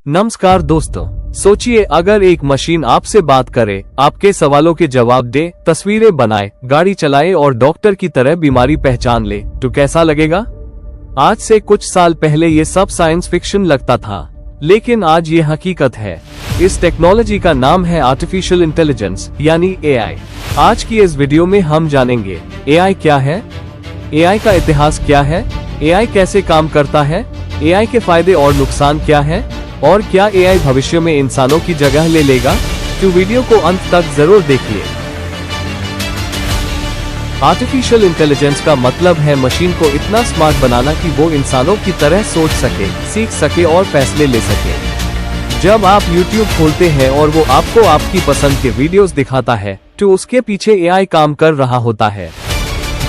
नमस्कार दोस्तों, सोचिए अगर एक मशीन आपसे बात करे, आपके सवालों के जवाब दे, तस्वीरें बनाए, गाड़ी चलाए और डॉक्टर की तरह बीमारी पहचान ले, तो कैसा लगेगा? आज से कुछ साल पहले ये सब साइंस फिक्शन लगता था, लेकिन आज ये हकीकत है। इस टेक्नोलॉजी का नाम है आर्टिफिशियल इंटेलिजेंस यानी एआई। आज की इस वीडियो में हम जानेंगे एआई क्या है, एआई का इतिहास क्या है, एआई कैसे काम करता है, एआई के फायदे और नुकसान क्या है, और क्या एआई भविष्य में इंसानों की जगह ले लेगा। तो वीडियो को अंत तक जरूर देखिए। आर्टिफिशियल इंटेलिजेंस का मतलब है मशीन को इतना स्मार्ट बनाना कि वो इंसानों की तरह सोच सके, सीख सके और फैसले ले सके। जब आप YouTube खोलते हैं और वो आपको आपकी पसंद के वीडियोस दिखाता है, तो उसके पीछे एआई काम कर रहा होता है।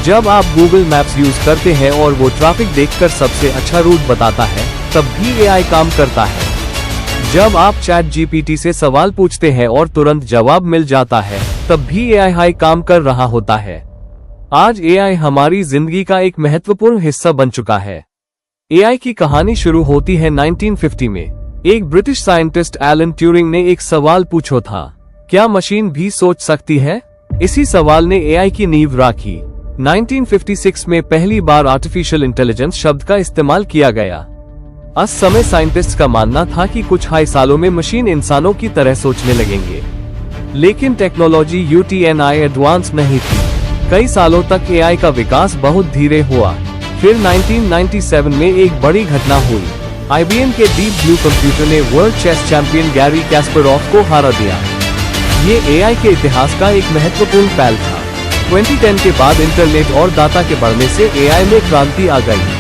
जब आप Google मैप्स यूज करते हैं और वो ट्रैफिक देखकर सबसे अच्छा रूट बताता है, तब भी एआई काम करता है। जब आप ChatGPT से सवाल पूछते हैं और तुरंत जवाब मिल जाता है, तब भी एआई काम कर रहा होता है। आज एआई हमारी जिंदगी का एक महत्वपूर्ण हिस्सा बन चुका है। एआई की कहानी शुरू होती है 1950 में। एक ब्रिटिश साइंटिस्ट एलन ट्यूरिंग ने एक सवाल पूछा था, क्या मशीन भी सोच सकती है? इसी सवाल ने एआई की नींव रखी। 1956 में पहली बार आर्टिफिशियल इंटेलिजेंस शब्द का इस्तेमाल किया गया। उस समय साइंटिस्ट्स का मानना था कि कुछ ही सालों में मशीन इंसानों की तरह सोचने लगेंगे, लेकिन टेक्नोलॉजी उतना एडवांस नहीं थी। कई सालों तक एआई का विकास बहुत धीरे हुआ। फिर 1997 में एक बड़ी घटना हुई। IBM के डीप ब्लू कंप्यूटर ने वर्ल्ड चेस चैंपियन गैरी कैस्परोव को हरा दिया। ये एआई के इतिहास का एक महत्वपूर्ण पहल था। 2010 के बाद इंटरनेट और डाटा के बढ़ने से एआई में क्रांति आ गई।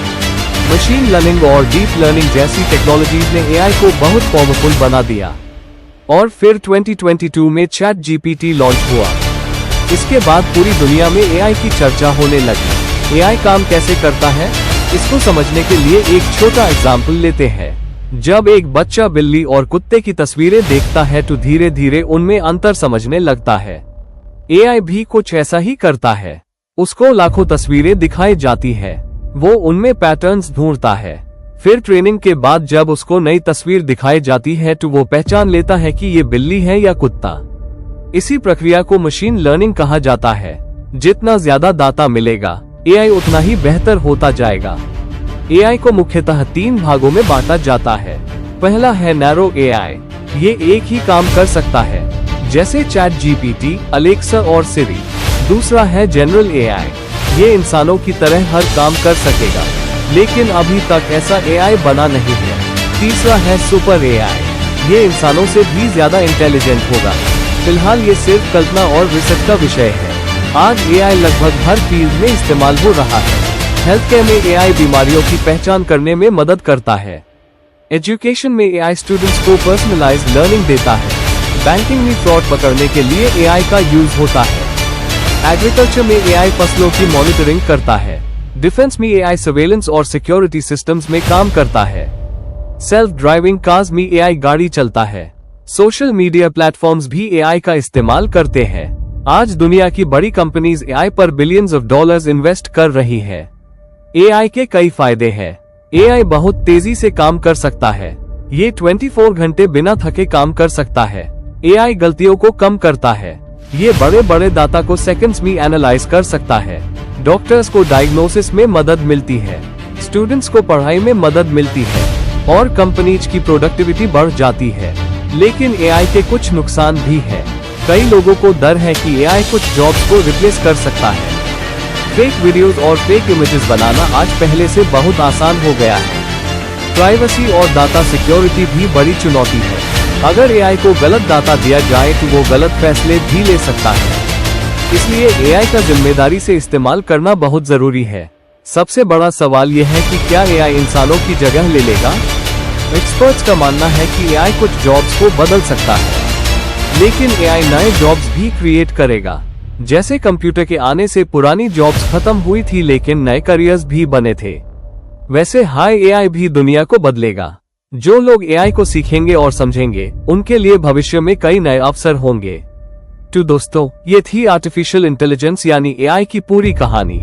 मशीन लर्निंग और डीप लर्निंग जैसी टेक्नोलॉजीज ने एआई को बहुत पावरफुल बना दिया। और फिर 2022 में ChatGPT लॉन्च हुआ। इसके बाद पूरी दुनिया में एआई की चर्चा होने लगी। एआई काम कैसे करता है, इसको समझने के लिए एक छोटा एग्जाम्पल लेते हैं। जब एक बच्चा बिल्ली और कुत्ते की तस्वीरें देखता है तो धीरे धीरे उनमें अंतर समझने लगता है। एआई भी कुछ ऐसा ही करता है। उसको लाखों तस्वीरें दिखाई जाती है, वो उनमें पैटर्न्स ढूंढता है। फिर ट्रेनिंग के बाद जब उसको नई तस्वीर दिखाई जाती है तो वो पहचान लेता है कि ये बिल्ली है या कुत्ता। इसी प्रक्रिया को मशीन लर्निंग कहा जाता है। जितना ज्यादा डाटा मिलेगा, एआई उतना ही बेहतर होता जाएगा। एआई को मुख्यतः 3 भागों में बांटा जाता है। पहला है नैरो एआई। ये एक ही काम कर सकता है, जैसे ChatGPT, अलेक्सा और सिरी। दूसरा है जनरल एआई। ये इंसानों की तरह हर काम कर सकेगा, लेकिन अभी तक ऐसा एआई बना नहीं है। तीसरा है सुपर एआई। ये इंसानों से भी ज्यादा इंटेलिजेंट होगा। फिलहाल ये सिर्फ कल्पना और रिसर्च का विषय है। आज एआई लगभग हर फील्ड में इस्तेमाल हो रहा है। हेल्थ केयर में एआई बीमारियों की पहचान करने में मदद करता है। एजुकेशन में एआई स्टूडेंट्स को पर्सनलाइज्ड लर्निंग देता है। बैंकिंग में फ्रॉड पकड़ने के लिए एआई का यूज होता है। एग्रीकल्चर में एआई फसलों की मॉनिटरिंग करता है। डिफेंस में एआई सर्वेलेंस और सिक्योरिटी सिस्टम्स में काम करता है। सेल्फ ड्राइविंग कार्स में एआई गाड़ी चलता है। सोशल मीडिया प्लेटफॉर्म्स भी एआई का इस्तेमाल करते हैं। आज दुनिया की बड़ी कंपनीज एआई पर बिलियंस ऑफ डॉलर्स इन्वेस्ट कर रही है। एआई के कई फायदे हैं। एआई बहुत तेजी से काम कर सकता है। ये 24 घंटे बिना थके काम कर सकता है। एआई गलतियों को कम करता है। ये बड़े बड़े डाटा को सेकंड्स में एनालाइज कर सकता है। डॉक्टर्स को डायग्नोसिस में मदद मिलती है। स्टूडेंट्स को पढ़ाई में मदद मिलती है और कंपनीज की प्रोडक्टिविटी बढ़ जाती है। लेकिन एआई के कुछ नुकसान भी है। कई लोगों को डर है कि एआई कुछ जॉब्स को रिप्लेस कर सकता है। फेक वीडियोस और फेक इमेजेस बनाना आज पहले से बहुत आसान हो गया है। प्राइवेसी और डाटा सिक्योरिटी भी बड़ी चुनौती है। अगर एआई को गलत डाटा दिया जाए तो वो गलत फैसले भी ले सकता है। इसलिए एआई का जिम्मेदारी से इस्तेमाल करना बहुत जरूरी है। सबसे बड़ा सवाल यह है कि क्या एआई इंसानों की जगह ले लेगा? एक्सपर्ट्स का मानना है कि एआई कुछ जॉब्स को बदल सकता है, लेकिन एआई नए जॉब्स भी क्रिएट करेगा। जैसे कंप्यूटर के आने से पुरानी जॉब्स खत्म हुई थी, लेकिन नए करियर्स भी बने थे। वैसे हाई एआई भी दुनिया को बदलेगा। जो लोग एआई को सीखेंगे और समझेंगे, उनके लिए भविष्य में कई नए अवसर होंगे। तो दोस्तों, ये थी आर्टिफिशियल इंटेलिजेंस यानी एआई की पूरी कहानी।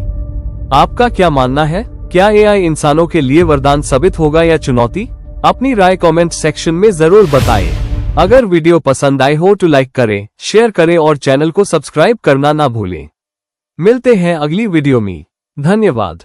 आपका क्या मानना है? क्या एआई इंसानों के लिए वरदान साबित होगा या चुनौती? अपनी राय कमेंट सेक्शन में जरूर बताएं। अगर वीडियो पसंद आए हो तो लाइक करें, शेयर करें और चैनल को सब्सक्राइब करना ना भूलें। मिलते हैं अगली वीडियो में। धन्यवाद।